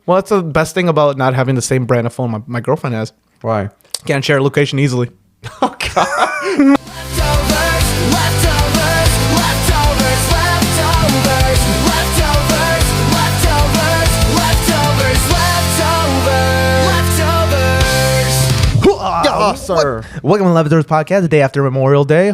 Well, that's the best thing about not having the same brand of phone my girlfriend has. Why? Can't share location easily. Oh God. Sir. Welcome to Leftovers Podcast, the day after Memorial Day.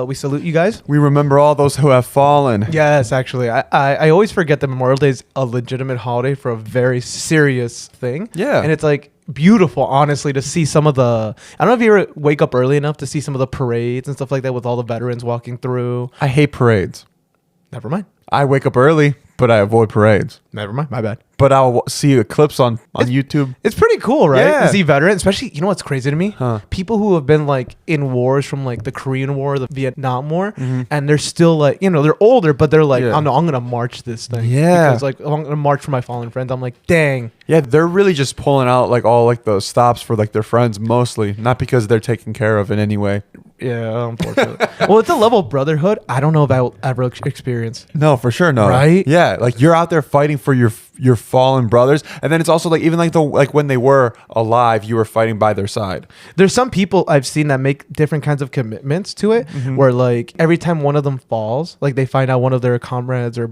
We salute you guys. We remember all those who have fallen. Yes, actually. I always forget that Memorial Day is a legitimate holiday for a very serious thing. Yeah. And it's like beautiful, honestly, to see some of the... I don't know if you ever wake up early enough to see some of the parades and stuff like that with all the veterans walking through. I hate parades. Never mind. I wake up early, but I avoid parades. Never mind. My bad. But I'll see clips on YouTube. It's pretty cool, right? Yeah. To see veterans, especially, you know what's crazy to me? Huh. People who have been like in wars from like the Korean War, the Vietnam War, and they're still like, you know, they're older, but they're like, I'm going to march this thing. Yeah. Because like, I'm going to march for my fallen friends. I'm like, dang. Yeah, they're really just pulling out like all like the stops for like their friends mostly, not because they're taken care of in any way. Yeah, unfortunately. Well, it's a level of brotherhood I don't know if I will ever experience. No, for sure, no. Right? Yeah, like you're out there fighting for your fallen brothers, and then it's also like even like when they were alive, you were fighting by their side. There's some people I've seen that make different kinds of commitments to it, where like every time one of them falls, like they find out one of their comrades or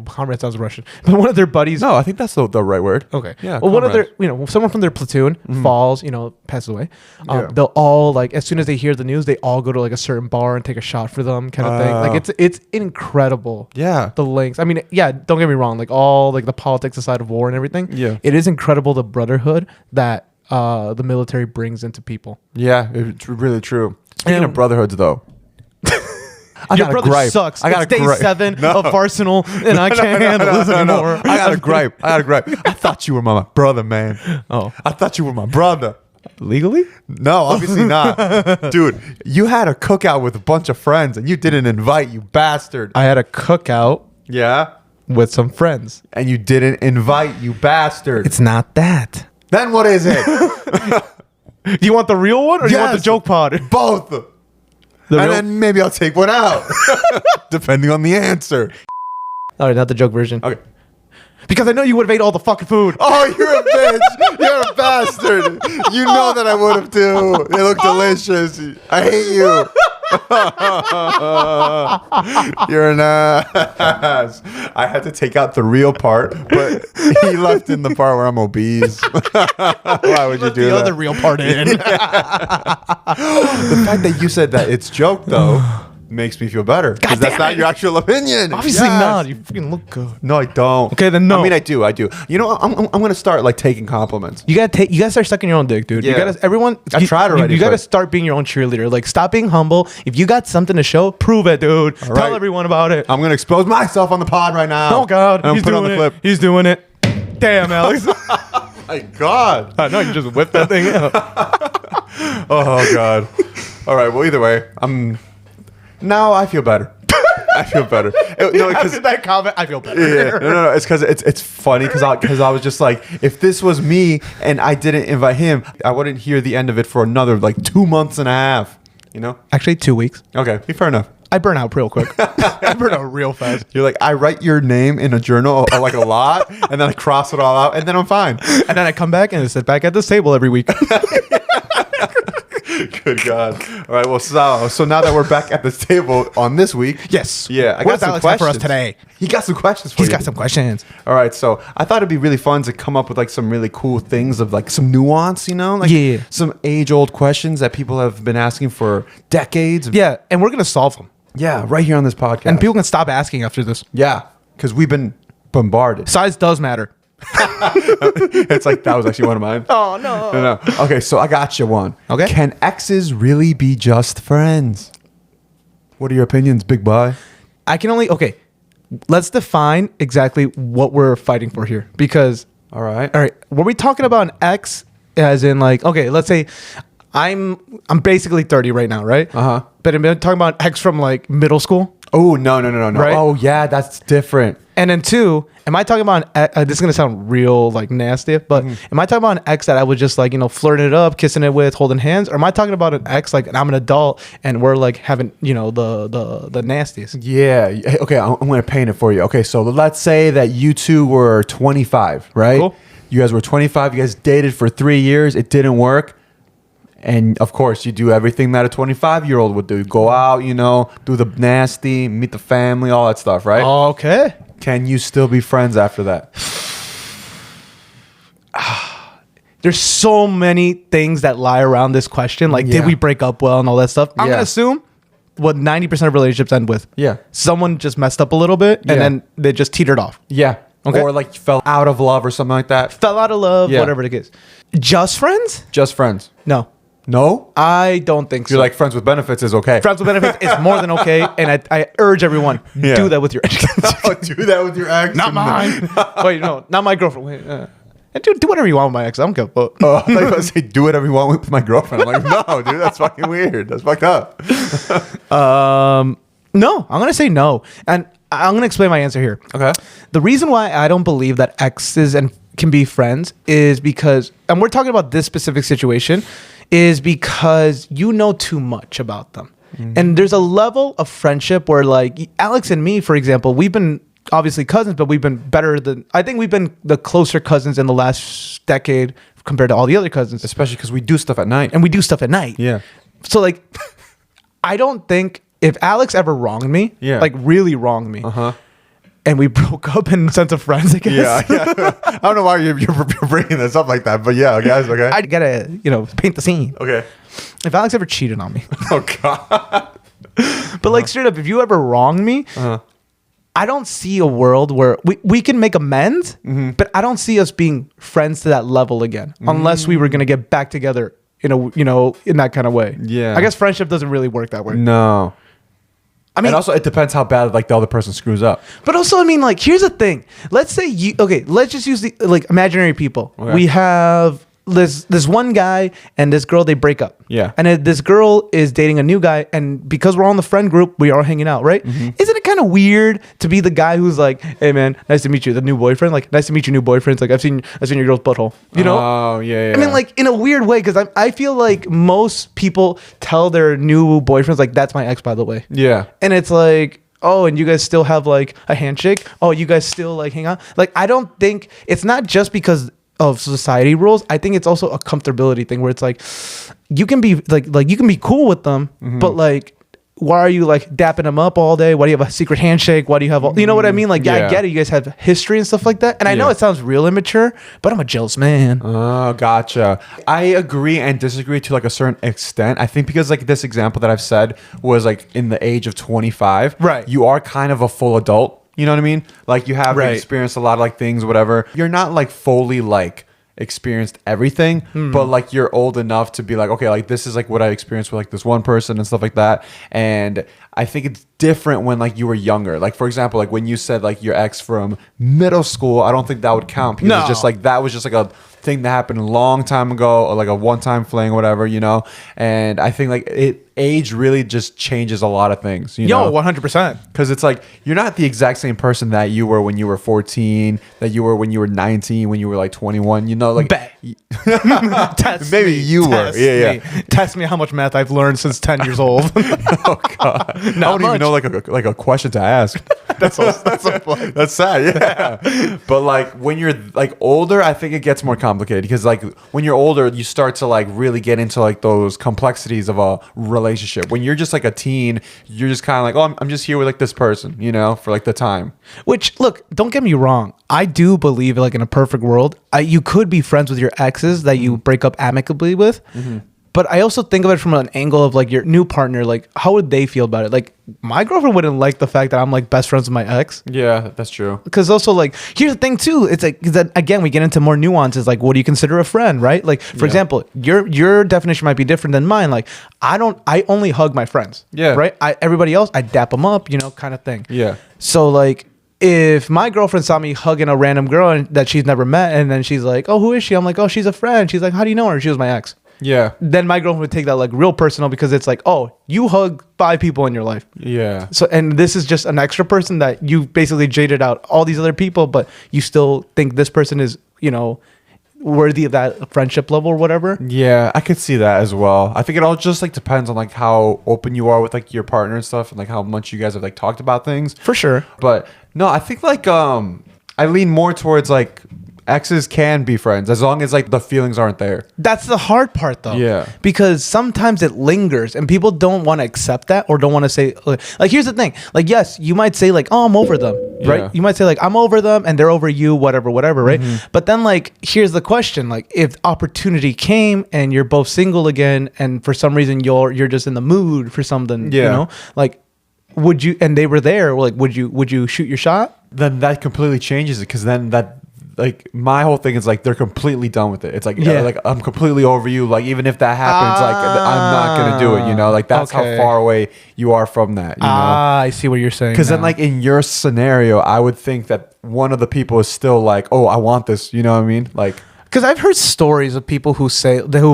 comrade sounds Russian, but one of their buddies. No, I think that's the right word. Okay. Yeah. Well, one of comrades. their, someone from their platoon falls, passes away. Yeah. They'll all like, as soon as they hear the news, they all go to like a certain bar and take a shot for them, kind of thing. Like it's incredible. Yeah. The links. I mean, yeah. Don't get me wrong. Like all like the politics aside of war and everything. Yeah. It is incredible the brotherhood that the military brings into people. Yeah, it's really true. Speaking And- of brotherhoods, though. Your brother sucks. I got It's day 7 of Arsenal, and I can't handle this anymore. I got a gripe. I thought you were my brother, man. Oh, I thought you were my brother. legally? No, obviously not. Dude, you had a cookout with a bunch of friends and you didn't invite, you bastard. I had a cookout Yeah? with some friends. And you didn't invite, you bastard. It's not that. Then what is it? Do you want the real one or do you want the Yes. joke pod? Both. The And real- then maybe I'll take one out. Depending on the answer. All right, not the joke version. Okay. Because I know you would have ate all the fucking food. Oh, you're a bitch. You're a bastard. You know that I would have too. It looked delicious. I hate you. You're an ass. I had to take out the real part, but he left in the part where I'm obese. Why would you do The that? other real part in. The fact that you said that it's joke though makes me feel better because that's not your actual opinion. Obviously Yes. not. You freaking look good. No, I don't. Okay, then no. I mean, I do. You know, I'm gonna start like taking compliments. You gotta start sucking your own dick, dude. You Yeah. gotta everyone. I tried already, You gotta but- start being your own cheerleader. Like, stop being humble. If you got something to show, prove it, dude. Tell right. everyone about it. I'm gonna expose myself on the pod right now. Oh God, And I'm he's put it doing on the it. clip. He's doing it. Damn, Alex. My God. I know you just whipped that thing out. Oh God. All right. Well, either way, now I feel better. I feel better. No, because After that comment, I feel better. yeah, no. It's because it's funny because I was just like, if this was me and I didn't invite him, I wouldn't hear the end of it for another like 2 months and a half. You know? Actually, 2 weeks. Okay, fair enough. I burn out real quick. I burn out real fast. You're like, I write your name in a journal like a lot, and then I cross it all out, and then I'm fine. And then I come back and I sit back at this table every week. Good God. All right, well, so now that we're back at this table on this week. Yes. Yeah, I What got does some Alex have for us questions. today? He got some questions for He's you. got some questions. All right, so I thought it'd be really fun to come up with like some really cool things of like some nuance, like Yeah. some age-old questions that people have been asking for decades. Yeah, and we're going to solve them. Yeah, right here on this podcast. And people can stop asking after this. yeah, because we've been bombarded. Size does matter. It's like that was actually one of mine. Oh, no. No. Okay, so I got you one. Okay. Can exes really be just friends? What are your opinions, big boy? Okay, let's define exactly what we're fighting for here. Because, All right. were we talking about an ex as in like, okay, let's say I'm basically 30 right now, right? But I'm talking about ex from like middle school. Oh, no. Right? Oh, yeah, that's different. And then two, am I talking about this is gonna sound real like nasty, but am I talking about an ex that I was just like, flirting it up, kissing it with, holding hands, or am I talking about an ex like, and I'm an adult and we're like having the nasties? Yeah. Okay, I'm gonna paint it for you. Okay, so let's say that you two were 25, right? Cool. You guys were 25. You guys dated for 3 years. It didn't work. And of course, you do everything that a 25-year-old would do. Go out, do the nasty, meet the family, all that stuff, right? Okay. Can you still be friends after that? There's so many things that lie around this question. Like, did we break up well and all that stuff? I'm gonna assume what 90% of relationships end with. Yeah. Someone just messed up a little bit and then they just teetered off. Yeah. Okay. Or like fell out of love or something like that. Fell out of love, whatever it is. Just friends? Just friends. No. No? I don't think so. You're like friends with benefits is okay. Friends with benefits is more than okay. And I urge everyone, do that with your ex. Do that with your ex. Not mine. Wait, no, not my girlfriend. Wait, and do whatever you want with my ex. I don't care. But I thought you were going to say do whatever you want with my girlfriend. I'm like, no, dude, that's fucking weird. That's fucked up. No, I'm going to say no. And I'm going to explain my answer here. Okay. The reason why I don't believe that exes can be friends is because, and we're talking about this specific situation, is because you know too much about them. And there's a level of friendship where like Alex and me, for example, we've been obviously cousins, but we've been I think we've been the closer cousins in the last decade compared to all the other cousins. Especially because we do stuff at night. And we do stuff at night. Yeah. So like, I don't think if Alex ever wronged me, like really wronged me, and we broke up in the sense of friends, I guess. Yeah. I don't know why you're bringing this up like that, but yeah, guys, okay. I gotta, paint the scene. Okay. If Alex ever cheated on me. Oh, God. But like straight up, if you ever wronged me, I don't see a world where we can make amends, but I don't see us being friends to that level again, unless we were going to get back together in in that kind of way. Yeah. I guess friendship doesn't really work that way. No. I mean, and also it depends how bad like the other person screws up. But also, I mean, like, here's the thing. Let's say let's just use the like imaginary people. Okay. We have this one guy and this girl, they break up. Yeah. And this girl is dating a new guy, and because we're all in the friend group, we are hanging out, right? Isn't it kind of weird to be the guy who's like, hey man, nice to meet you, the new boyfriend? Like, nice to meet your new boyfriend. It's like I've seen your girl's butthole. Oh, yeah. I mean, like in a weird way, because I feel like most people tell their new boyfriends like, that's my ex, by the way. Yeah. And it's like, oh, and you guys still have like a handshake? Oh, you guys still like hang out? Like, I don't think it's not just because of society rules. I think it's also a comfortability thing where it's like you can be like you can be cool with them, but like, why are you like dapping them up all day? Why do you have a secret handshake? Why do you have all, you know what I mean? Like, I get it. You guys have history and stuff like that. And I know it sounds real immature, but I'm a jealous man. Oh, gotcha. I agree and disagree to like a certain extent. I think because like this example that I've said was like in the age of 25, right? You are kind of a full adult. You know what I mean? Like you have experienced a lot of like things, whatever. You're not like fully like experienced everything, but like you're old enough to be like, okay, like this is like what I experienced with like this one person and stuff like that. And I think it's different when like you were younger. Like for example, like when you said like your ex from middle school, I don't think that would count because it's just like that was just like a thing that happened a long time ago, or like a one-time fling, whatever, And I think like age really just changes a lot of things. You know, 100%. Because it's like you're not the exact same person that you were when you were 14, that you were when you were 19, when you were like 21. Like bet. Maybe you were. Yeah. Test me how much math I've learned since 10 years old. Oh God, I don't even know like a question to ask. That's sad. Yeah. But like when you're like older, I think it gets more complicated because like when you're older, you start to like really get into like those complexities of a relationship. When you're just like a teen, you're just kind of like, oh, I'm just here with like this person, for like the time. Which, look, don't get me wrong. I do believe like in a perfect world, you could be friends with your exes that you break up amicably with. But I also think of it from an angle of like your new partner, like how would they feel about it? Like my girlfriend wouldn't like the fact that I'm like best friends with my ex. Yeah, that's true. Because also like, here's the thing too. It's like, that again, we get into more nuances. Like, what do you consider a friend, right? Like, for example, your definition might be different than mine. Like, I only hug my friends. Yeah. Right? Everybody else, I dap them up, kind of thing. Yeah. So like, if my girlfriend saw me hugging a random girl that she's never met, and then she's like, oh, who is she? I'm like, oh, she's a friend. She's like, how do you know her? She was my ex. Yeah. then my girlfriend would take that like real personal because it's like, oh, you hug 5 people in your life. Yeah. So, and this is just an extra person that you basically jaded out all these other people, but you still think this person is, you know, worthy of that friendship level or whatever. Yeah, I could see that as well. I think it all just like depends on like how open you are with like your partner and stuff, and like how much you guys have like talked about things. For sure. But no, I think like I lean more towards like exes can be friends as long as like the feelings aren't there. That's the hard part though. Yeah. Because sometimes it lingers and people don't want to accept that or don't want to say like here's the thing. Like yes, you might say like, "Oh, I'm over them." Right? Yeah. You might say like, "I'm over them and they're over you, whatever, right?" But then like here's the question, like if opportunity came and you're both single again and for some reason you're just in the mood for something, you know? Like would you and they were there, like would you shoot your shot? Then that completely changes it because then that like my whole thing is like they're completely done with it. It's like like I'm completely over you. Like even if that happens, like I'm not gonna do it. You know, like that's how far away you are from that. You know, I see what you're saying. Because then, like in your scenario, I would think that one of the people is still like, oh, I want this. You know what I mean? Like. Because I've heard stories of people who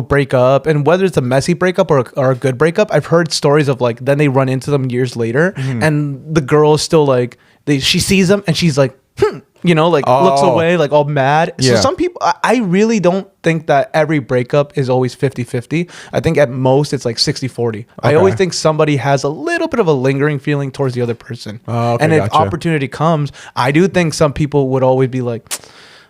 break up, and whether it's a messy breakup or a good breakup, I've heard stories of like then they run into them years later, and the girl is still like she sees them and she's like, you know, like looks away, like all mad. So some people, I really don't think that every breakup is always 50-50. I think at most it's like 60-40. I always think somebody has a little bit of a lingering feeling towards the other person, and if opportunity comes, I do think some people would always be like,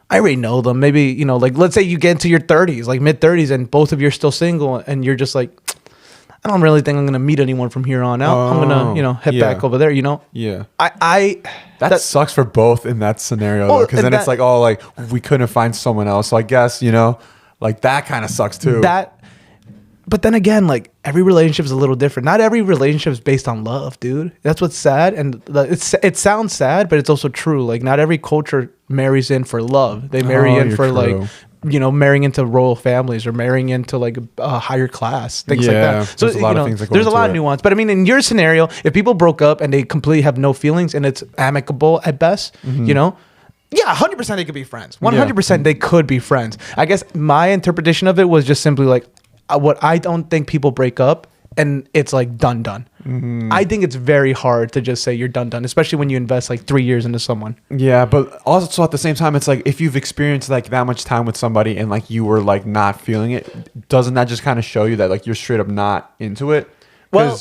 I already know them. Maybe, you know, like let's say you get into your 30s, like mid 30s, and both of you are still single, and you're just like, I don't really think I'm gonna meet anyone from here on out. I'm gonna, you know, head back over there. You know. Yeah. That sucks for both in that scenario because then it's like, oh, like we couldn't find someone else. So I guess, you know, like that kind of sucks too. But then again, like every relationship is a little different. Not every relationship is based on love, dude. That's what's sad, and it sounds sad, but it's also true. Like not every culture marries in for love. They marry in for like, you know, marrying into royal families or marrying into like a higher class, things like that. So there's a lot of things. There's a lot of nuance. But I mean, in your scenario, if people broke up and they completely have no feelings and it's amicable at best, you know. Yeah, 100% they could be friends. 100% they could be friends. I guess my interpretation of it was just simply like, what I don't think people break up and it's like done. I think it's very hard to just say you're done, especially when you invest like 3 years into someone. Yeah, but also at the same time, it's like if you've experienced like that much time with somebody and like you were like not feeling it, doesn't that just kind of show you that like you're straight up not into it? Well,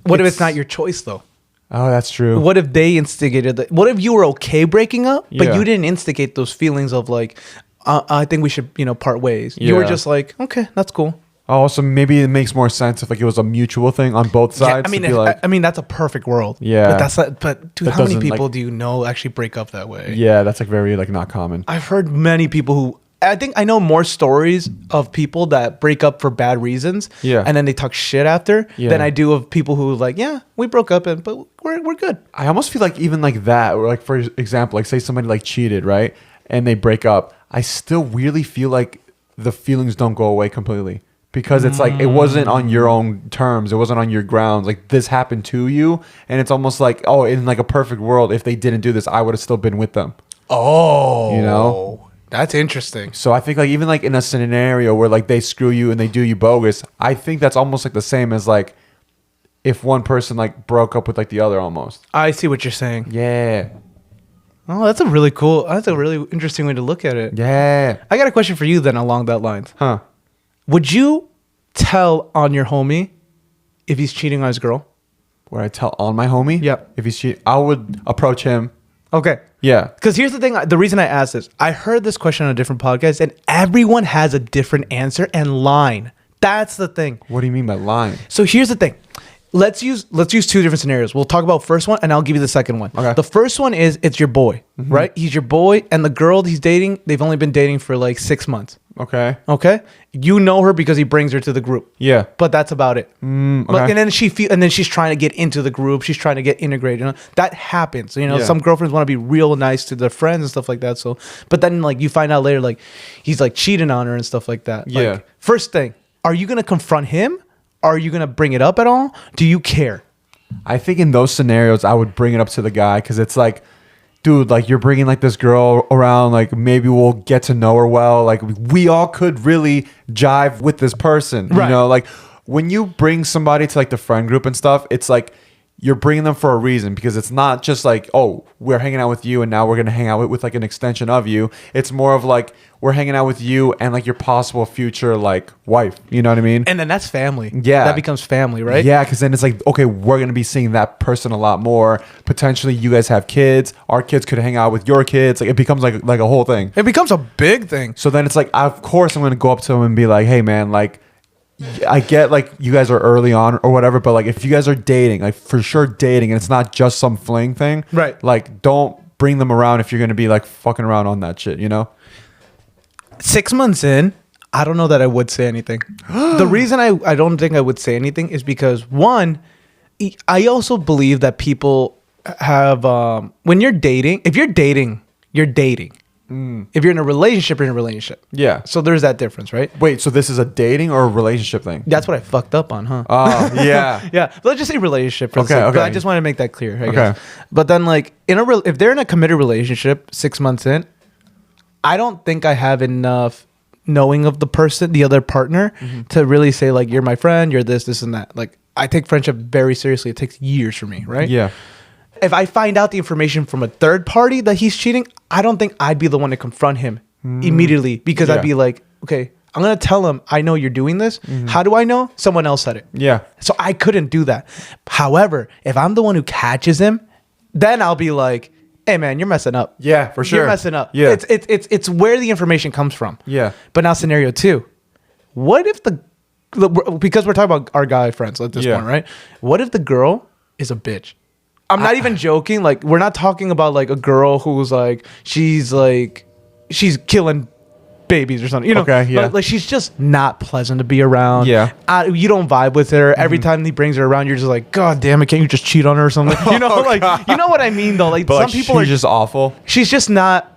what if it's not your choice though? Oh, that's true. What if they instigated it? What if you were okay breaking up, but you didn't instigate those feelings of like, I think we should, you know, part ways. You were just like, okay, that's cool. Oh, so maybe it makes more sense if like it was a mutual thing on both sides. Yeah, I mean, that's a perfect world. Yeah, but dude, how many people do you know actually break up that way? Yeah, that's like very like not common. I've heard many people who I think I know more stories of people that break up for bad reasons. Yeah, and then they talk shit after than I do of people who like, yeah, we broke up but we're good. I almost feel like even like that, or like for example, like say somebody like cheated, right, and they break up. I still weirdly feel like the feelings don't go away completely. Because it's like, it wasn't on your own terms. It wasn't on your grounds. Like, this happened to you. And it's almost like, oh, in like a perfect world, if they didn't do this, I would have still been with them. Oh. You know? That's interesting. So I think like, even like in a scenario where like they screw you and they do you bogus, I think that's almost like the same as like, if one person like broke up with like the other almost. I see what you're saying. Yeah. Oh, that's a really interesting way to look at it. Yeah. I got a question for you then along that lines. Huh. Would you tell on your homie if he's cheating on his girl? Would I tell on my homie? Yeah. If he's cheating, I would approach him. Okay. Yeah. Because here's the thing. The reason I asked this, I heard this question on a different podcast, and everyone has a different answer and line. That's the thing. What do you mean by line? So here's the thing. Let's use 2 different scenarios. We'll talk about first one, and I'll give you the second one. Okay. The first one is it's your boy, right? He's your boy, and the girl he's dating, they've only been dating for like 6 months. Okay. Okay. You know her because he brings her to the group. Yeah. But that's about it. Okay. But, and then she's trying to get into the group. She's trying to get integrated. You know? That happens. You know, Yeah. some girlfriends want to be real nice to their friends and stuff like that. So, but then like you find out later, like he's like cheating on her and stuff like that. Yeah. Like, first thing, are you gonna confront him? Are you gonna bring it up at all? Do you care? I think in those scenarios, I would bring it up to the guy because it's like, dude, like you're bringing like this girl around, like maybe we'll get to know her well. Like we all could really jive with this person, Right. you know, like when you bring somebody to like the friend group and stuff, it's like you're bringing them for a reason, because it's not just like, oh, we're hanging out with you and now we're going to hang out with like an extension of you. It's more of like, we're hanging out with you and like your possible future like wife. You know what I mean? And then that's family. Yeah. That becomes family, right? Yeah, because then it's like, okay, we're going to be seeing that person a lot more. Potentially you guys have kids. Our kids could hang out with your kids. Like it becomes like a whole thing. It becomes a big thing. So then it's like, of course I'm going to go up to him and be like, hey man, like I get like you guys are early on or whatever, but like if you guys are dating, like for sure dating, and it's not just some fling thing, right? Like don't bring them around if you're going to be like fucking around on that shit, you know? 6 months in, I don't know that I would say anything. The reason I don't think I would say anything is because, one, I also believe that people have, when you're dating, if you're dating, you're dating. If you're in a relationship, you're in a relationship. Yeah. So there's that difference, right? Wait, so this is a dating or a relationship thing? That's what I fucked up on, huh? Oh, yeah. Yeah. Let's just say relationship. For Okay, okay. okay. But I just want to make that clear. I Okay. guess. But then, like, if they're in a committed relationship 6 months in, I don't think I have enough knowing of the person, the other partner, to really say, like, you're my friend, you're this, and that. Like, I take friendship very seriously. It takes years for me, right? Yeah. If I find out the information from a third party that he's cheating, I don't think I'd be the one to confront him immediately, because I'd be like, okay, I'm going to tell him, I know you're doing this. How do I know? Someone else said it. Yeah. So I couldn't do that. However, if I'm the one who catches him, then I'll be like, hey man, you're messing up. Yeah, for sure. You're messing up. Yeah. It's where the information comes from. Yeah. But now scenario 2. What if because we're talking about our guy friends at this point, right? What if the girl is a bitch? I'm not even joking. Like, we're not talking about like a girl who's like she's killing babies or something, you know? Okay, yeah. Like she's just not pleasant to be around. Yeah. You don't vibe with her. Every time he brings her around, you're just like, God damn it, can't you just cheat on her or something? You know, like, you know what I mean though? Like, But some like, people are she's just awful. She's just not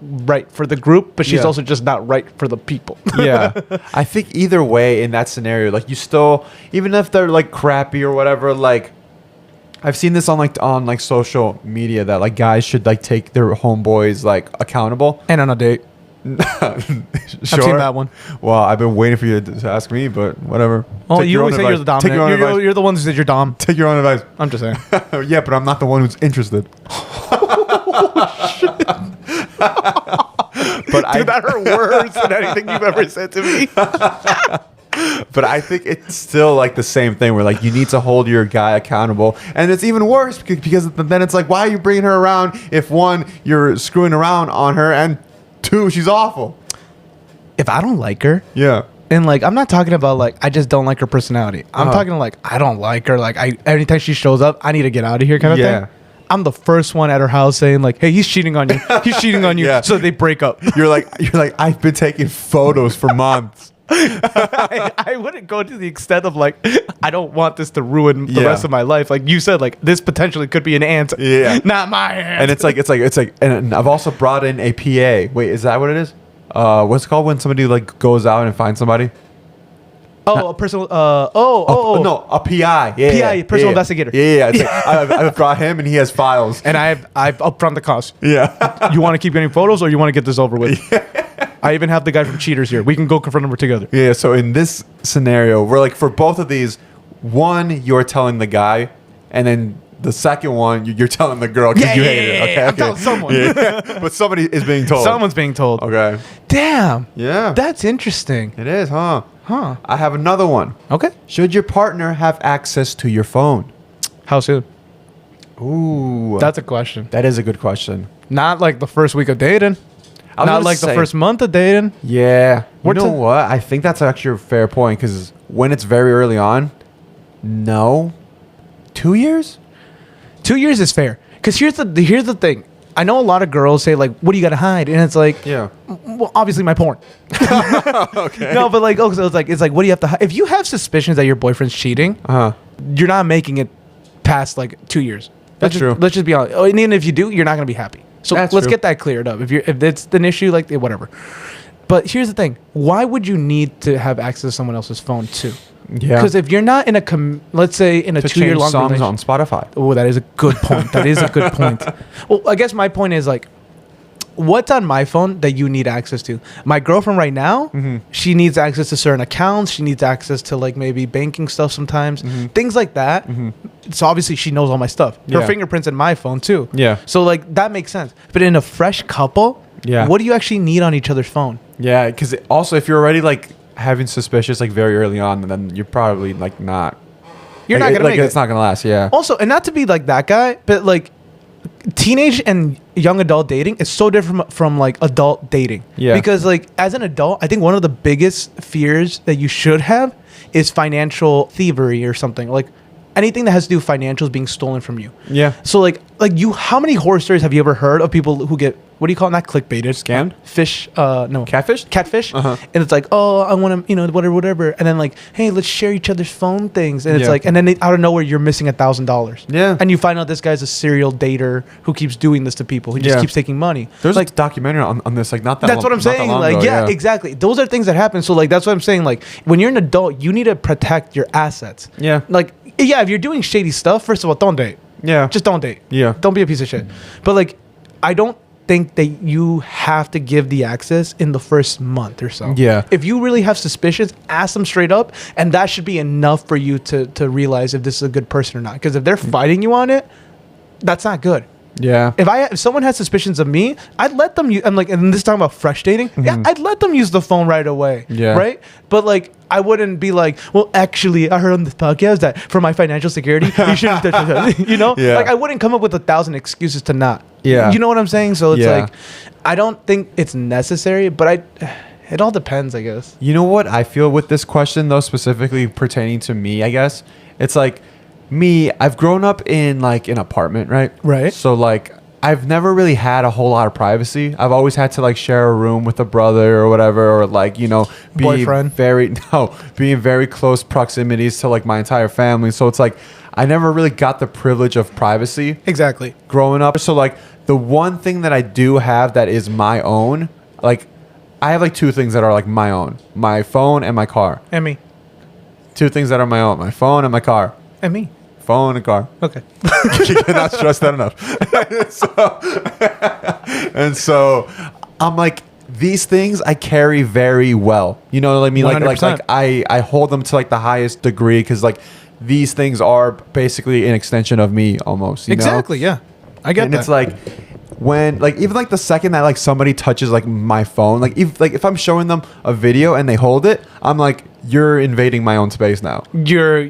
right for the group, but she's Yeah. also just not right for the people. Yeah. I think either way in that scenario, like you still, even if they're like crappy or whatever, like I've seen this on like social media that like guys should like take their homeboys like accountable. And on a date. Sure. I've seen that one. Well, I've been waiting for you to ask me, but whatever. Oh, Take you your always own say you're advice. the Take your own dominant. advice. You're the one who said you're dom. Take your own advice. I'm just saying. Yeah, but I'm not the one who's interested. But Dude, that hurt worse than anything you've ever said to me. But I think it's still like the same thing where like you need to hold your guy accountable, and it's even worse because then it's like, why are you bringing her around if one, you're screwing around on her, and two, she's awful. If I don't like her, Yeah. and like I'm not talking about like I just don't like her personality. I'm talking like I don't like her. Like anytime she shows up, I need to get out of here kind of Yeah. thing. I'm the first one at her house saying like, hey, he's cheating on you. He's cheating on you. Yeah. So they break up. You're like I've been taking photos for months. I wouldn't go to the extent of like I don't want this to ruin the Yeah. rest of my life. Like you said, like this potentially could be an aunt. Yeah. Not my aunt. And it's like, and I've also brought in a PA. Wait, is that what it is? What's it called when somebody like goes out and finds somebody? a personal. No, a PI. Yeah, PI, personal investigator. Yeah. It's like, I've brought him, and he has files. And I've upfront the cost. Yeah. You want to keep getting photos, or you want to get this over with? I even have the guy from Cheaters here. We can go confront him together. Yeah. So in this scenario, we're like, for both of these, one, you're telling the guy, and then the second one, you're telling the girl because you hate her. Okay. I'm telling someone. Yeah. But somebody is being told. Someone's being told. Okay. Damn. Yeah. That's interesting. It is, huh? Huh. I have another one. Okay. Should your partner have access to your phone? How soon? Ooh. That's a question. That is a good question. Not like the first week of dating. I was Not gonna like the say- first month of dating. Yeah. We're You know what? I think that's actually a fair point, because when it's very early on, no. 2 years? 2 years is fair. Because here's the thing. I know a lot of girls say like, "What do you got to hide?" And it's like, Yeah. well, obviously my porn. Okay. No, but like, oh, so it's like, what do you have to hide? If you have suspicions that your boyfriend's cheating, Uh-huh. you're not making it past like 2 years. That's true. Let's just be honest. Oh, and even if you do, you're not gonna be happy. So That's let's true. get that cleared up. If it's an issue, like whatever. But here's the thing: why would you need to have access to someone else's phone too? Yeah. Because if you're not in a let's say in a To 2-year change long songs relationship. on Spotify. Oh, that is a good point. That is a good point. Well, I guess my point is like, what's on my phone that you need access to? My girlfriend right now, she needs access to certain accounts. She needs access to like maybe banking stuff sometimes, things like that. So obviously she knows all my stuff. Her Yeah. fingerprints in my phone too. Yeah. So like that makes sense. But in a fresh couple, Yeah. what do you actually need on each other's phone? Yeah, because also if you're already like having suspicious like very early on, then you're probably like not. You're like, not gonna like make it's it. not gonna last. Yeah. Also, and not to be like that guy, but like teenage and young adult dating is so different from like adult dating. Yeah. Because like as an adult, I think one of the biggest fears that you should have is financial thievery or something. Like anything that has to do with financials being stolen from you. Yeah. So like you, how many horror stories have you ever heard of people who get, what do you call it? Not clickbaited. Scammed? Fish. No. Catfish? Catfish. Uh-huh. And it's like, oh, I want to, whatever. And then like, hey, let's share each other's phone things. And it's Yeah. like, and then out of nowhere, you're missing $1,000. Yeah. And you find out this guy's a serial dater who keeps doing this to people. He just Yeah. keeps taking money. There's like, like a documentary on this, like not that. that's what I'm not that saying. long Like, ago, yeah, exactly. Those are things that happen. So like, that's what I'm saying. Like when you're an adult, you need to protect your assets. Yeah. Like, yeah, if you're doing shady stuff, first of all, don't date. Yeah. Just don't date. Yeah. Don't be a piece of shit. But like, I don't think that you have to give the access in the first month or so. Yeah. If you really have suspicions, ask them straight up, and that should be enough for you to realize if this is a good person or not. Because if they're fighting you on it, that's not good. Yeah. If someone has suspicions of me, I'd let them use. I'm like, and this is talking about fresh dating. Yeah, I'd let them use the phone right away. Yeah. Right. But like, I wouldn't be like, well, actually, I heard on this podcast that for my financial security, you shouldn't touch it. You know. Yeah. Like, I wouldn't come up with 1,000 excuses to not. Yeah. You know what I'm saying? So it's Yeah. like, I don't think it's necessary, but it all depends, I guess. You know what I feel with this question though, specifically pertaining to me, I guess it's like me. I've grown up in like an apartment, right? Right. So like I've never really had a whole lot of privacy. I've always had to like share a room with a brother or whatever, or like, you know, be Boyfriend. be in very close proximities to like my entire family. So it's like I never really got the privilege of privacy Exactly. growing up. So like the one thing that I do have that is my own, like I have like two things that are like my own: my phone and my car. And me. Two things that are my own: my phone and my car. And me. Phone and car. Okay. You cannot stress that enough. and so I'm like, these things I carry very well. You know what I mean? Like 100%. I hold them to like the highest degree because like these things are basically an extension of me almost. You know? Exactly. Yeah. I get And that. it's like when like even like the second that like somebody touches like my phone, like if I'm showing them a video and they hold it, I'm like, you're invading my own space now. You're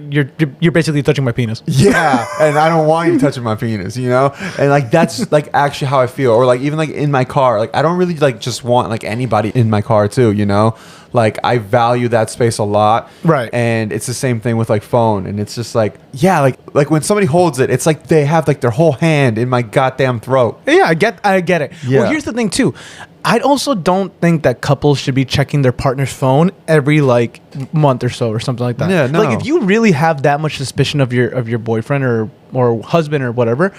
basically touching my penis. Yeah, and I don't want you touching my penis, you know? And like that's like actually how I feel. Or like even like in my car, like I don't really like just want like anybody in my car too, you know? Like I value that space a lot. Right. And it's the same thing with like phone. And it's just like, yeah, like when somebody holds it, it's like they have like their whole hand in my goddamn throat. Yeah, I get it. Yeah. Well, here's the thing too. I also don't think that couples should be checking their partner's phone every like month or so or something like that. Yeah, no. Like if you really have that much suspicion of your boyfriend or husband or whatever,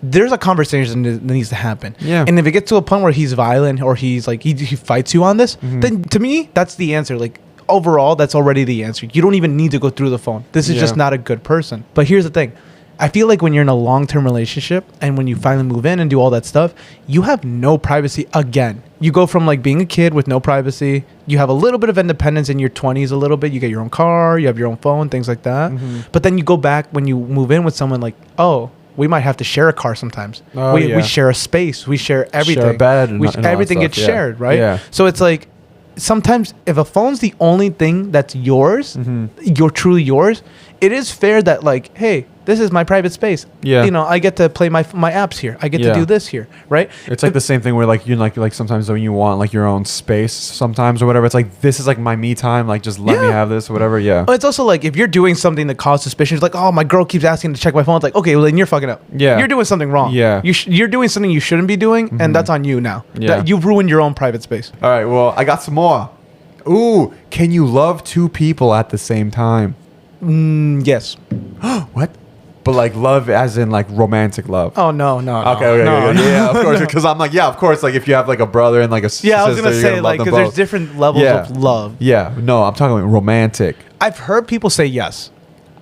there's a conversation that needs to happen. Yeah. And if it gets to a point where he's violent or he's like he fights you on this, then to me that's the answer. Like overall, that's already the answer. You don't even need to go through the phone. This is Yeah. just not a good person. But here's the thing. I feel like when you're in a long-term relationship and when you finally move in and do all that stuff, you have no privacy again. You go from like being a kid with no privacy. You have a little bit of independence in your 20s, a little bit. You get your own car, you have your own phone, things like that. But then you go back when you move in with someone like, oh, we might have to share a car sometimes. Oh, we yeah. share a space. We share everything. Share a bed and all that everything stuff, gets yeah. shared, right? Yeah. So it's like sometimes if a phone's the only thing that's yours, you're truly yours, it is fair that like, hey, this is my private space. Yeah. You know, I get to play my apps here. I get to Yeah. do this here, right? It's like the same thing where like you like sometimes when you want like your own space sometimes or whatever, it's like this is like my me time, like just let me Yeah. have this or whatever. Yeah. It's also like if you're doing something that causes suspicion, it's like, oh, my girl keeps asking to check my phone. It's like, okay, well then you're fucking up. Yeah. You're doing something wrong. Yeah. You're doing something you shouldn't be doing, and that's on you now. Yeah. You've ruined your own private space. All right, well, I got some more. Ooh, can you love two people at the same time? Yes. What? But like love as in like romantic love. Oh no. Okay, no, yeah, of course. Because I'm like, yeah, of course. Like if you have like a brother and like a sister, Yeah, I was gonna you're say love like them because there's both. different levels Yeah. of love. Yeah, no, I'm talking about romantic. I've heard people say yes.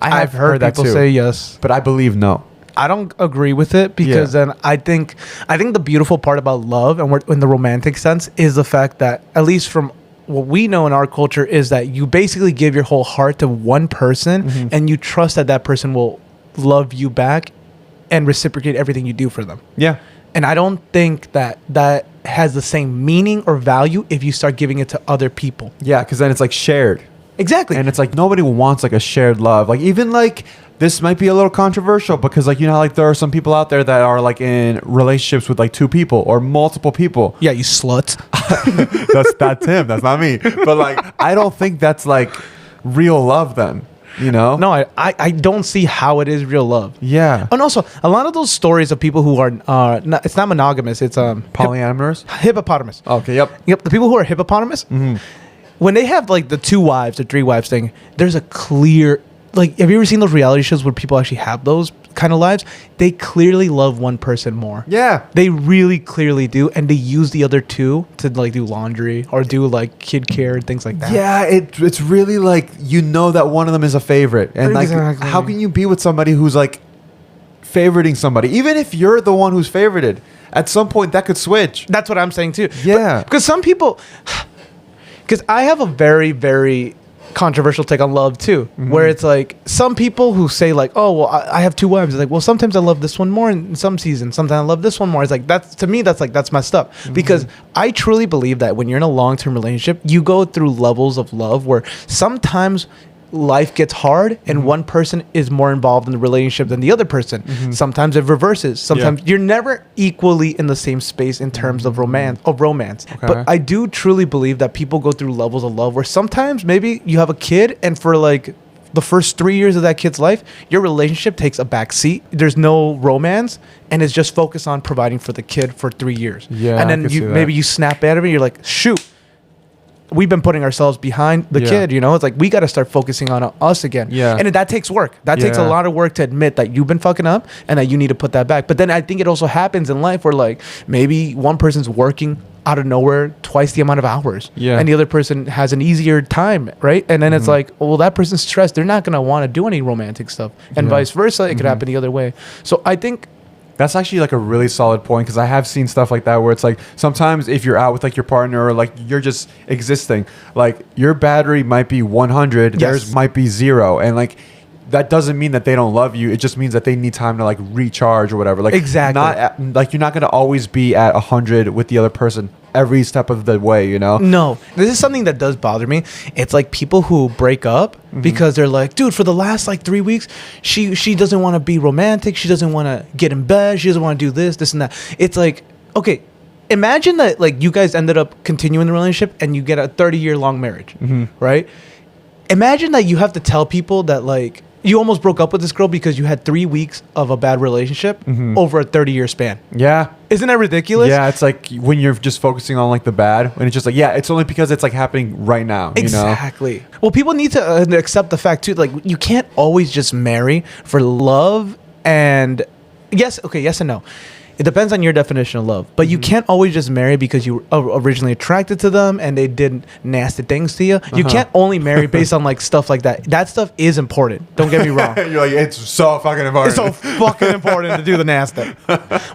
I've heard that people too. say yes. But I believe no. I don't agree with it because then I think the beautiful part about love and in the romantic sense is the fact that, at least from what we know in our culture, is that you basically give your whole heart to one person and you trust that that person will love you back and reciprocate everything you do for them. Yeah. And I don't think that has the same meaning or value if you start giving it to other people. Yeah, because then it's like shared. Exactly. And it's like nobody wants like a shared love. Like even like this might be a little controversial because like, you know, how, like there are some people out there that are like in relationships with like 2 people or multiple people. Yeah, you sluts. That's him. That's not me. But like, I don't think that's like real love then, you know? No, I don't see how it is real love. Yeah. And also, a lot of those stories of people who are, it's not monogamous, it's Polyamorous? hippopotamus. Okay, yep. Yep, the people who are hippopotamus, when they have like the 2 wives or 3 wives thing, there's a clear, like, have you ever seen those reality shows where people actually have those kind of lives? They clearly love one person more. Yeah. They really clearly do, and they use the other 2 to like do laundry or do like kid care and things like that. Yeah, it's really like, you know that one of them is a favorite. And like, Exactly. how can you be with somebody who's like favoriting somebody? Even if you're the one who's favorited, at some point that could switch. That's what I'm saying too. Yeah. Because some people, because I have a very, very controversial take on love too, where it's like some people who say like, oh, well, I have 2 wives. It's like, well, sometimes I love this one more in some seasons. Sometimes I love this one more. It's like, that's, to me, that's messed up. Because I truly believe that when you're in a long-term relationship, you go through levels of love where sometimes life gets hard and one person is more involved in the relationship than the other person. Sometimes it reverses. Sometimes you're never equally in the same space in terms of romance. Okay. But I do truly believe that people go through levels of love where sometimes maybe you have a kid and for like the first 3 years of that kid's life, your relationship takes a back seat. There's no romance and it's just focused on providing for the kid for 3 years. Yeah, and I then can see that. maybe you snap out of it. You're like, shoot, we've been putting ourselves behind the kid, you know? It's like, we got to start focusing on us again. Yeah. And that takes work. That takes a lot of work to admit that you've been fucking up and that you need to put that back. But then I think it also happens in life where like maybe one person's working out of nowhere twice the amount of hours. Yeah. And the other person has an easier time, right? And then it's like, well, that person's stressed. They're not going to want to do any romantic stuff. And vice versa, it could happen the other way. So I think that's actually like a really solid point because I have seen stuff like that where it's like sometimes if you're out with like your partner or like you're just existing, like your battery might be 100, theirs might be 0, and like that doesn't mean that they don't love you. It just means that they need time to like recharge or whatever. Like exactly, like you're not gonna always be at 100 with the other person every step of the way, you know? No, this is something that does bother me. It's like people who break up because they're like, dude, for the last like 3 weeks, she doesn't want to be romantic. She doesn't want to get in bed. She doesn't want to do this and that. It's like, okay, imagine that like you guys ended up continuing the relationship and you get a 30-year long marriage, right? Imagine that you have to tell people that like you almost broke up with this girl because you had 3 weeks of a bad relationship over a 30-year span. Yeah. Isn't that ridiculous? Yeah, it's like when you're just focusing on like the bad, and it's just like, yeah, it's only because it's like happening right now. Exactly. You know? Well, people need to accept the fact too, like you can't always just marry for love. And yes and no. It depends on your definition of love, but you can't always just marry because you were originally attracted to them and they did nasty things to you. You can't only marry based on like stuff like that. That stuff is important. Don't get me wrong. You're like, it's so fucking important. It's so fucking important to do the nasty.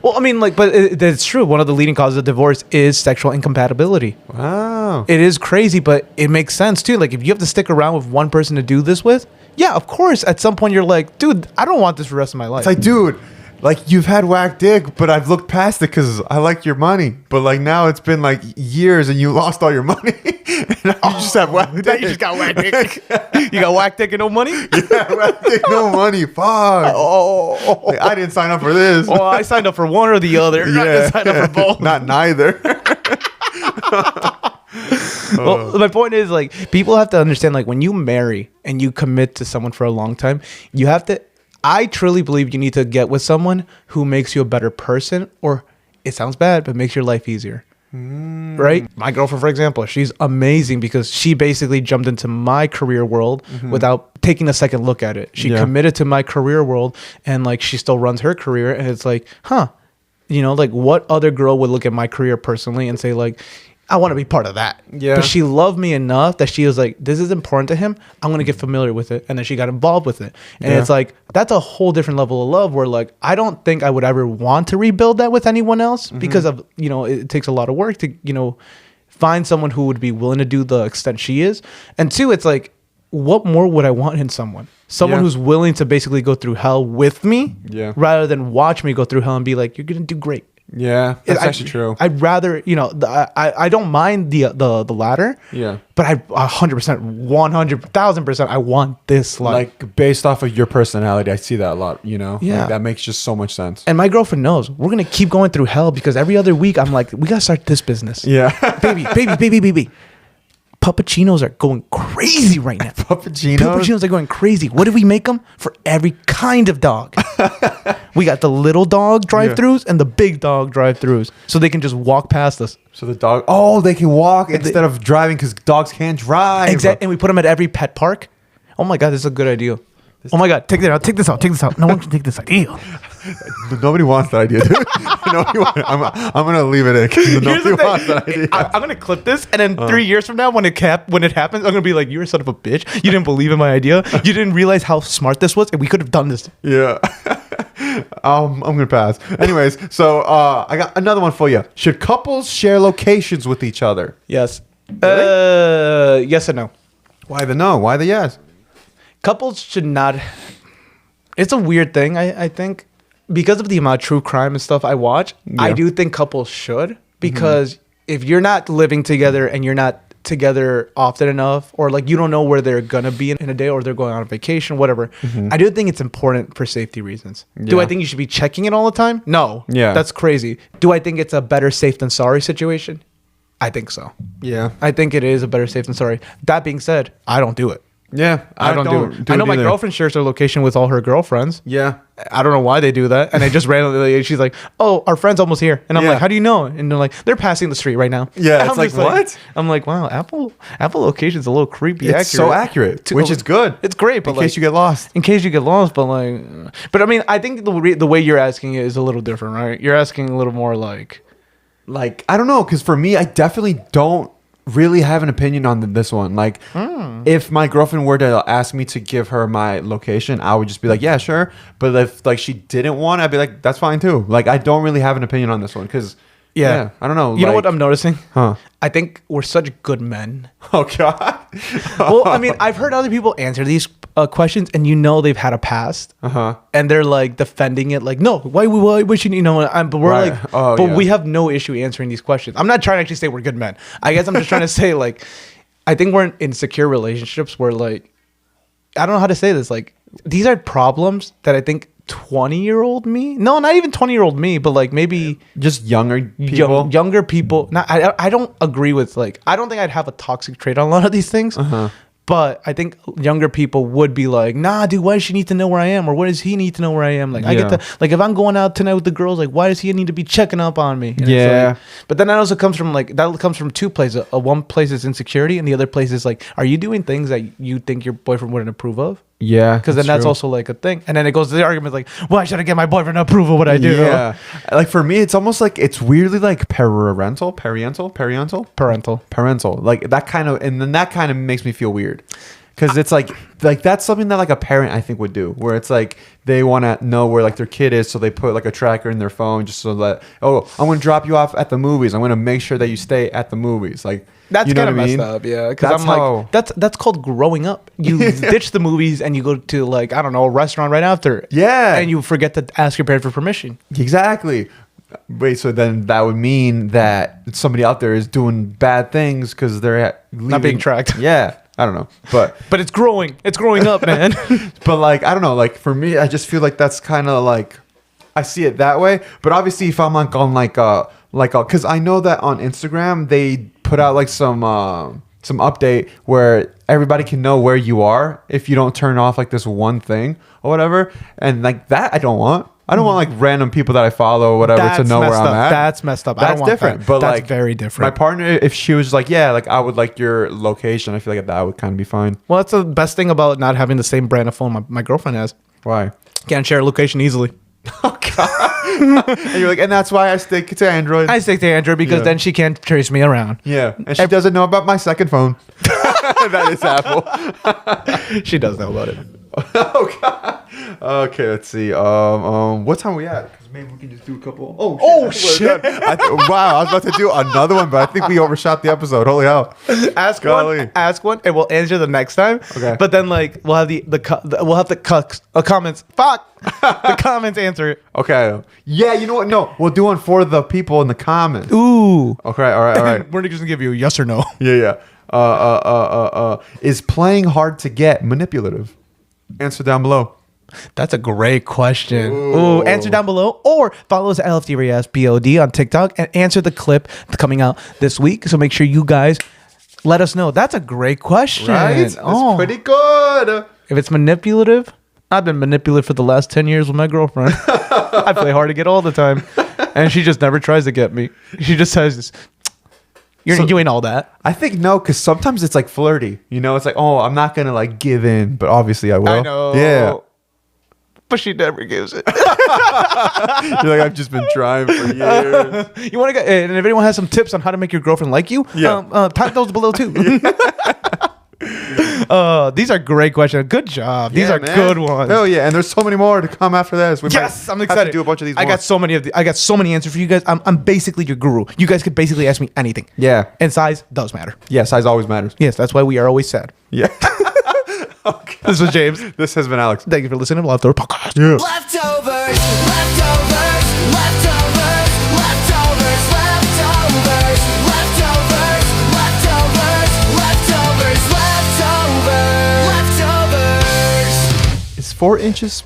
Well, I mean, like, but it's true. One of the leading causes of divorce is sexual incompatibility. Wow. It is crazy, but it makes sense too. Like, if you have to stick around with one person to do this with, yeah, of course. At some point, you're like, dude, I don't want this for the rest of my life. It's like, dude, like you've had whack dick, but I've looked past it because I like your money. But like now it's been like years and you lost all your money. And now you just have whack dick. You just got whack dick. You got whack dick and no money? Yeah, whack dick, no money. Fuck. Oh, like, I didn't sign up for this. Oh, I signed up for one or the other. Yeah. I didn't sign up for both. Not neither. Well, my point is, like, people have to understand, like, when you marry and you commit to someone for a long time, you have to, I truly believe you need to get with someone who makes you a better person, or it sounds bad, but makes your life easier. Right? My girlfriend, for example, she's amazing because she basically jumped into my career world without taking a second look at it. She committed to my career world, and like she still runs her career, and it's like, you know, like what other girl would look at my career personally and say like, I want to be part of that. Yeah. But she loved me enough that she was like, this is important to him. I'm going to get familiar with it. And then she got involved with it. And it's like, that's a whole different level of love where like, I don't think I would ever want to rebuild that with anyone else because of, you know, it takes a lot of work to, you know, find someone who would be willing to do the extent she is. And two, it's like, what more would I want in someone? Someone who's willing to basically go through hell with me rather than watch me go through hell and be like, you're going to do great. Yeah, that's actually true. I'd rather, you know, I don't mind the latter. Yeah. But I 100%, 100,000%, I want this life. Like based off of your personality, I see that a lot, you know? Yeah. Like, that makes just so much sense. And my girlfriend knows we're going to keep going through hell because every other week I'm like, we got to start this business. Yeah. baby. Puppuccinos are going crazy right now. Puppuccinos are going crazy. What do we make them? For every kind of dog. We got the little dog drive-thrus and the big dog drive-thrus. So they can just walk past us. So the dog, they can walk instead of driving because dogs can't drive. Exactly. And we put them at every pet park. Oh my God, this is a good idea. Oh my God, take this out. No one can take this idea. Nobody wants that idea, dude. I'm going to leave it in because nobody wants that idea. I'm going to clip this, and then 3 years from now, when it happens, I'm going to be like, you're a son of a bitch. You didn't believe in my idea. You didn't realize how smart this was, and we could have done this. Yeah. I'm going to pass. Anyways, so I got another one for you. Should couples share locations with each other? Yes. Really? Yes and no. Why the no? Why the yes? Couples should not. It's a weird thing, I think. Because of the amount of true crime and stuff I watch, I do think couples should. Because if you're not living together and you're not together often enough, or like you don't know where they're going to be in a day, or they're going on a vacation, whatever, I do think it's important for safety reasons. Yeah. Do I think you should be checking it all the time? No. Yeah. That's crazy. Do I think it's a better safe than sorry situation? I think so. Yeah. I think it is a better safe than sorry. That being said, I don't do it. Yeah, I don't do it. I know my girlfriend shares her location with all her girlfriends. Yeah. I don't know why they do that. And I just randomly, she's like, oh, our friend's almost here. And I'm like, how do you know? And they're like, they're passing the street right now. Yeah, it's like, what? I'm like, wow, Apple location's a little creepy. It's so accurate, which is good. It's great. But in case you get lost. But I mean, I think the way you're asking it is a little different, right? You're asking a little more like, I don't know. Because for me, I definitely don't really have an opinion on this one. Like, if my girlfriend were to ask me to give her my location, I would just be like, yeah, sure. But if like she didn't want, I'd be like, that's fine too. Like, I don't really have an opinion on this one because I don't know. You know what I'm noticing? I think we're such good men. Oh God. Well, I mean, I've heard other people answer these questions, and you know they've had a past, and they're like defending it, like, no, why should you know? But we're like, we have no issue answering these questions. I'm not trying to actually say we're good men. I guess I'm just trying to say like, I think we're in insecure relationships where like, I don't know how to say this. Like, these are problems that I think 20-year-old me, no, not even 20-year-old me, but like maybe just younger people. Younger people. Not, I don't agree with like, I don't think I'd have a toxic trait on a lot of these things. But I think younger people would be like, nah, dude, why does she need to know where I am? Or why does he need to know where I am? Like, I get like, if I'm going out tonight with the girls, like, why does he need to be checking up on me? And like, but then that also comes from like, that comes from two places. One place is insecurity, and the other place is like, are you doing things that you think your boyfriend wouldn't approve of? Yeah. Because then that's also like a thing. And then it goes to the argument like, why should I get my boyfriend to approve of what I do? Yeah. Like for me, it's almost like it's weirdly like parental. Like that kind of, and then that kind of makes me feel weird. Because it's like that's something that like a parent I think would do, where it's like they want to know where like their kid is, so they put like a tracker in their phone just so that, oh, I'm going to drop you off at the movies. I'm going to make sure that you stay at the movies. Like, that's you know kind of messed up, yeah. Because I'm like, that's called growing up. You ditch the movies and you go to like, I don't know, a restaurant right after. Yeah. And you forget to ask your parent for permission. Exactly. Wait, so then that would mean that somebody out there is doing bad things because they're not being tracked. Yeah. I don't know, but it's growing up, man. But like, I don't know, like for me, I just feel like that's kind of like, I see it that way. But obviously, if I'm like on because I know that on Instagram they put out like some update where everybody can know where you are if you don't turn off like this one thing or whatever, and like that I don't want like random people that I follow or whatever to know where I'm at. That's messed up. That's different. But that's like very different. My partner, if she was like, yeah, like I would like your location, I feel like that would kind of be fine. Well, that's the best thing about not having the same brand of phone my girlfriend has. Why? Can't share a location easily. Oh God. And you're like, and that's why I stick to Android. I stick to Android because then she can't trace me around. Yeah, and she doesn't know about my second phone. That is Apple. She does know about it. Oh God. Okay, let's see. What time are we at? Because maybe we can just do a couple. Oh shit! Wow, I was about to do another one, but I think we overshot the episode. Holy hell! Ask one, and we'll answer the next time. Okay. But then like we'll have the comments. Fuck. The comments answer it. Okay. Yeah, you know what? No, we'll do one for the people in the comments. Ooh. Okay. All right. We're just gonna give you a yes or no. Yeah. Is playing hard to get manipulative? Answer down below. That's a great question. Ooh. Answer down below or follow us at LFTReasPod on TikTok and answer the clip coming out this week. So make sure you guys let us know. That's a great question. Right? That's pretty good. If it's manipulative, I've been manipulative for the last 10 years with my girlfriend. I play hard to get all the time. And she just never tries to get me. She just says, you ain't all that. I think no, because sometimes it's like flirty. You know, it's like, oh, I'm not gonna like give in, but obviously I will. I know. Yeah. But she never gives it. You're like, I've just been trying for years. You want to get, and if anyone has some tips on how to make your girlfriend like you, type those below too. These are great questions. Good job. These are good ones. Hell yeah! And there's so many more to come after this. I'm excited to do a bunch of these. I got so many answers for you guys. I'm basically your guru. You guys could basically ask me anything. Yeah. And size does matter. Yeah, size always matters. Yes, that's why we are always sad. Yeah. Okay. This was James. This has been Alex. Thank you for listening to Leftover Podcast. Yeah. Leftovers, leftovers, leftovers, leftovers, leftovers, leftovers, leftovers, leftovers, leftovers, leftovers. Is 4 inches